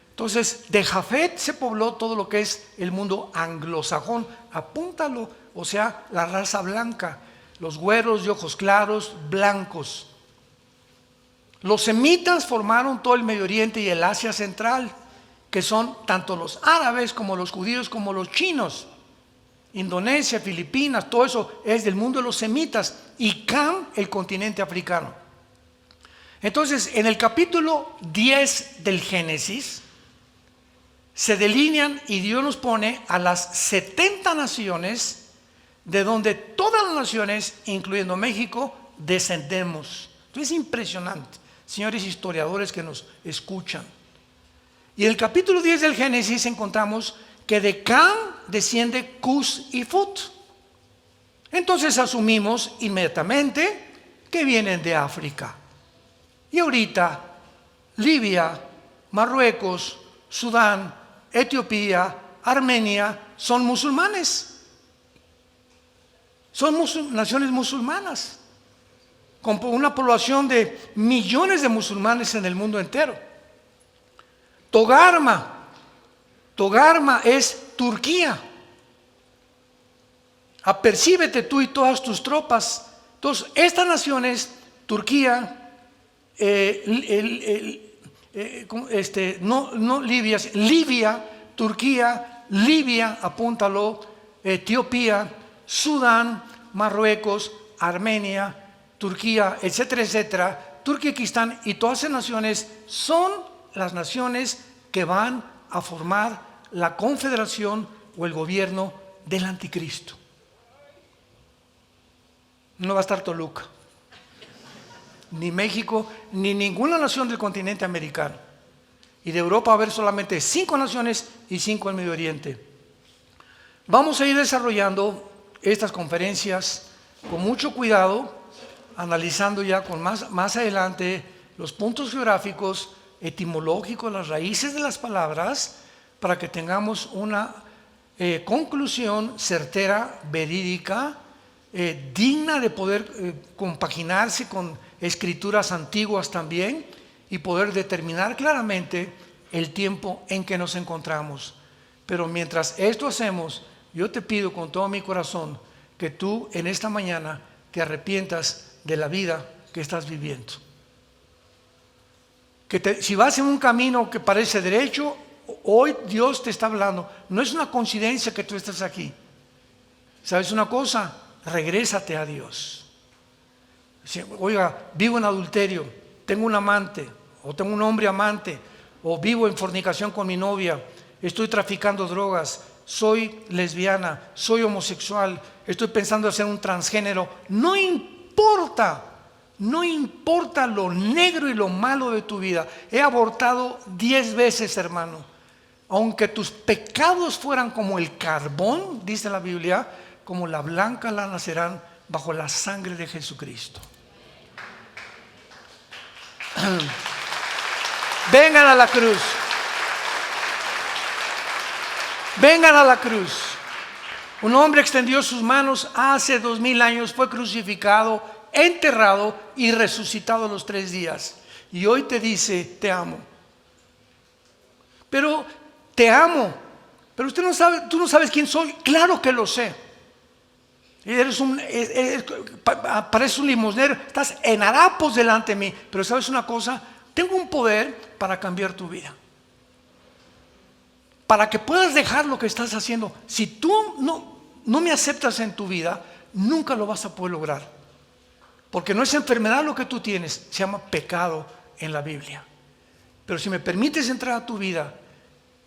Entonces, de Jafet se pobló todo lo que es el mundo anglosajón. Apúntalo, o sea, la raza blanca, los güeros de ojos claros, blancos. Los semitas formaron todo el Medio Oriente y el Asia Central, que son tanto los árabes como los judíos como los chinos. Indonesia, Filipinas, todo eso es del mundo de los semitas. Y Cam, el continente africano. Entonces, en el capítulo 10 del Génesis, se delinean y Dios nos pone a las 70 naciones, de donde todas las naciones, incluyendo México, descendemos. Entonces es impresionante, señores historiadores que nos escuchan. Y en el capítulo 10 del Génesis encontramos que de Cam desciende Cus y Fut. Entonces asumimos inmediatamente que vienen de África. Y ahorita Libia, Marruecos, Sudán, Etiopía, Armenia son musulmanes. Son naciones musulmanas, con una población de millones de musulmanes en el mundo entero. Togarma es Turquía. Apercíbete tú y todas tus tropas. Entonces, estas naciones, Turquía, Libia, Turquía, Libia, apúntalo, Etiopía, Sudán, Marruecos, Armenia, Turquía, etcétera, etcétera, Turquistán y todas esas naciones son las naciones que van a formar la confederación o el gobierno del anticristo. No va a estar Toluca, ni México, ni ninguna nación del continente americano. Y de Europa va a haber solamente 5 naciones y 5 en Medio Oriente. Vamos a ir desarrollando estas conferencias con mucho cuidado, analizando ya con más adelante los puntos geográficos, etimológicos, las raíces de las palabras, para que tengamos una conclusión certera, verídica, digna de poder compaginarse con escrituras antiguas también y poder determinar claramente el tiempo en que nos encontramos. Pero mientras esto hacemos, yo te pido con todo mi corazón que tú en esta mañana te arrepientas de la vida que estás viviendo. Si vas en un camino que parece derecho, hoy Dios te está hablando. No es una coincidencia que tú estés aquí. ¿Sabes una cosa? Regrésate a Dios. Oiga, vivo en adulterio, tengo un amante, o tengo un hombre amante, o vivo en fornicación con mi novia, estoy traficando drogas, soy lesbiana, soy homosexual, estoy pensando en ser un transgénero. No importa lo negro y lo malo de tu vida. He abortado 10 veces, hermano. Aunque tus pecados fueran como el carbón, dice la Biblia, como la blanca lana serán bajo la sangre de Jesucristo. Vengan a la cruz. Vengan a la cruz. Un hombre extendió sus manos hace 2000 años, fue crucificado, enterrado y resucitado a los 3 días. Y hoy te dice, te amo. Pero te amo. Pero usted no sabe, tú no sabes quién soy. Claro que lo sé. Pareces un limosnero, estás en harapos delante de mí. Pero sabes una cosa, tengo un poder para cambiar tu vida. Para que puedas dejar lo que estás haciendo. Si tú no me aceptas en tu vida, nunca lo vas a poder lograr. Porque no es enfermedad lo que tú tienes, se llama pecado en la Biblia. Pero si me permites entrar a tu vida,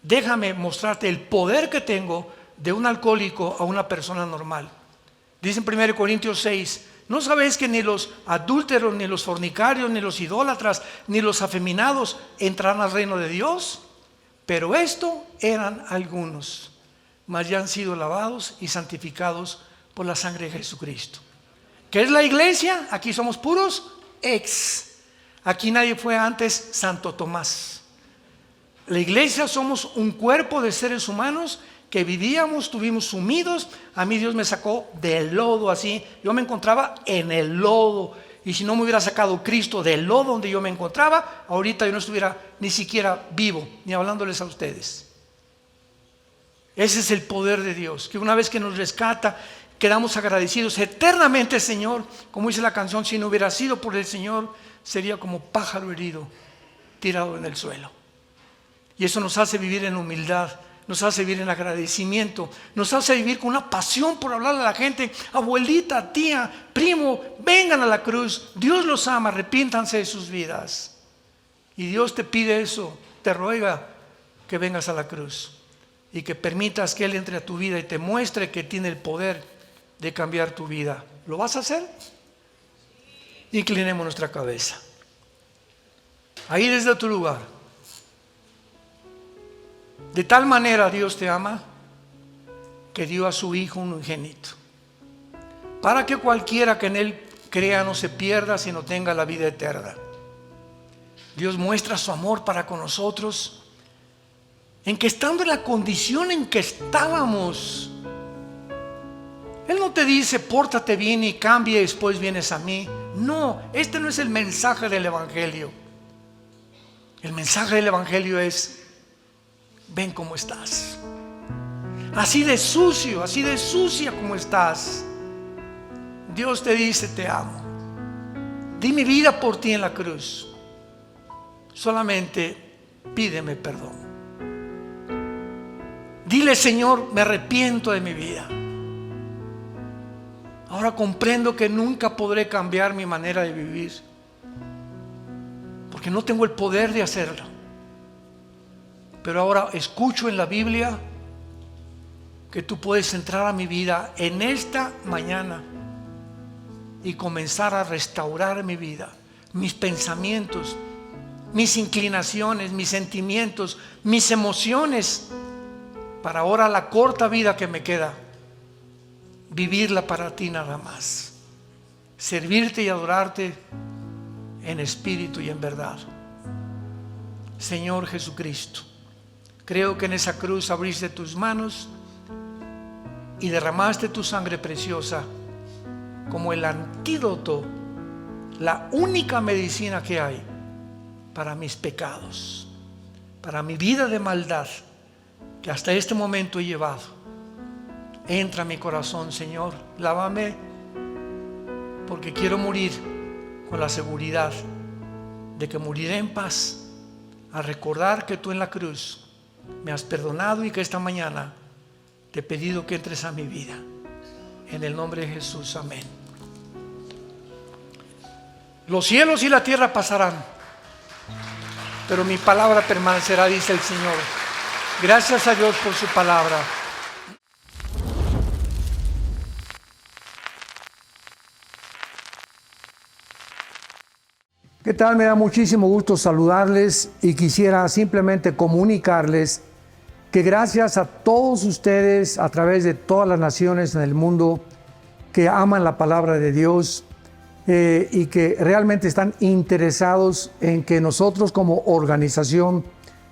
déjame mostrarte el poder que tengo de un alcohólico a una persona normal. Dice en 1 Corintios 6, ¿no sabéis que ni los adúlteros, ni los fornicarios, ni los idólatras, ni los afeminados entrarán al reino de Dios? Pero esto eran algunos, mas ya han sido lavados y santificados por la sangre de Jesucristo. ¿Qué es la iglesia? Aquí somos puros ex. Aquí nadie fue antes Santo Tomás. La iglesia somos un cuerpo de seres humanos que vivíamos, estuvimos sumidos. A mí Dios me sacó del lodo así. Yo me encontraba en el lodo. Y si no me hubiera sacado Cristo del lodo donde yo me encontraba, ahorita yo no estuviera ni siquiera vivo, ni hablándoles a ustedes. Ese es el poder de Dios, que una vez que nos rescata, quedamos agradecidos eternamente, Señor. Como dice la canción, si no hubiera sido por el Señor, sería como pájaro herido, tirado en el suelo. Y eso nos hace vivir en humildad nos hace vivir en agradecimiento, nos hace vivir con una pasión por hablarle a la gente, abuelita, tía, primo, vengan a la cruz, Dios los ama, arrepiéntanse de sus vidas. Y Dios te pide eso, te ruega que vengas a la cruz y que permitas que Él entre a tu vida y te muestre que tiene el poder de cambiar tu vida. ¿Lo vas a hacer? Inclinemos nuestra cabeza. Ahí desde tu lugar. De tal manera Dios te ama que dio a su Hijo unigénito, para que cualquiera que en Él crea no se pierda, sino tenga la vida eterna. Dios muestra su amor para con nosotros en que estando en la condición en que estábamos, Él no te dice pórtate bien y cambia y después vienes a mí. No, este no es el mensaje del Evangelio. El mensaje del Evangelio es: ven cómo estás, así de sucio, así de sucia como estás. Dios te dice: te amo, di mi vida por ti en la cruz, solamente pídeme perdón. Dile: Señor, me arrepiento de mi vida. Ahora comprendo que nunca podré cambiar mi manera de vivir, porque no tengo el poder de hacerlo. Pero ahora escucho en la Biblia que tú puedes entrar a mi vida en esta mañana y comenzar a restaurar mi vida, mis pensamientos, mis inclinaciones, mis sentimientos, mis emociones, para ahora la corta vida que me queda, vivirla para ti nada más, servirte y adorarte en espíritu y en verdad. Señor Jesucristo, creo que en esa cruz abriste tus manos y derramaste tu sangre preciosa como el antídoto, la única medicina que hay para mis pecados, para mi vida de maldad que hasta este momento he llevado. Entra a mi corazón, Señor, lávame, porque quiero morir con la seguridad de que moriré en paz al recordar que tú en la cruz me has perdonado y que esta mañana te he pedido que entres a mi vida. En el nombre de Jesús, amén. Los cielos y la tierra pasarán, pero mi palabra permanecerá, dice el Señor. Gracias a Dios por su palabra. ¿Qué tal? Me da muchísimo gusto saludarles y quisiera simplemente comunicarles que gracias a todos ustedes a través de todas las naciones en el mundo que aman la palabra de Dios y que realmente están interesados en que nosotros como organización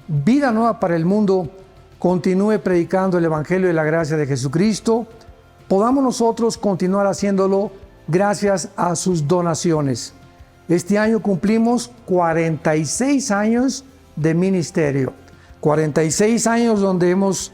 Vida Nueva para el Mundo continúe predicando el Evangelio de la gracia de Jesucristo, podamos nosotros continuar haciéndolo gracias a sus donaciones. Este año cumplimos 46 años de ministerio, 46 años donde hemos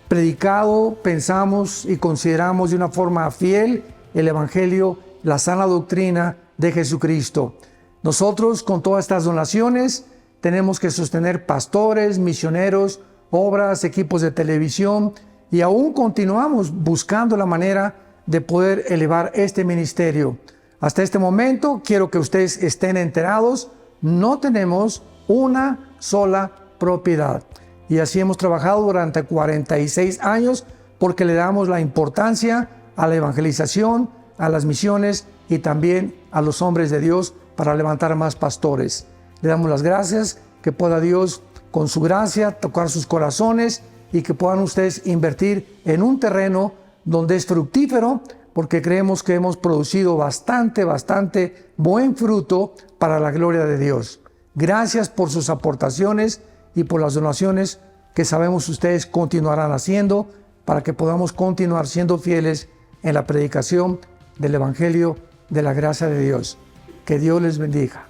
predicado, pensamos y consideramos de una forma fiel el Evangelio, la sana doctrina de Jesucristo. Nosotros con todas estas donaciones tenemos que sostener pastores, misioneros, obras, equipos de televisión y aún continuamos buscando la manera de poder elevar este ministerio. Hasta este momento quiero que ustedes estén enterados, no tenemos una sola propiedad. Y así hemos trabajado durante 46 años porque le damos la importancia a la evangelización, a las misiones y también a los hombres de Dios para levantar más pastores. Le damos las gracias, que pueda Dios con su gracia tocar sus corazones y que puedan ustedes invertir en un terreno donde es fructífero, porque creemos que hemos producido bastante buen fruto para la gloria de Dios. Gracias por sus aportaciones y por las donaciones que sabemos ustedes continuarán haciendo para que podamos continuar siendo fieles en la predicación del Evangelio de la gracia de Dios. Que Dios les bendiga.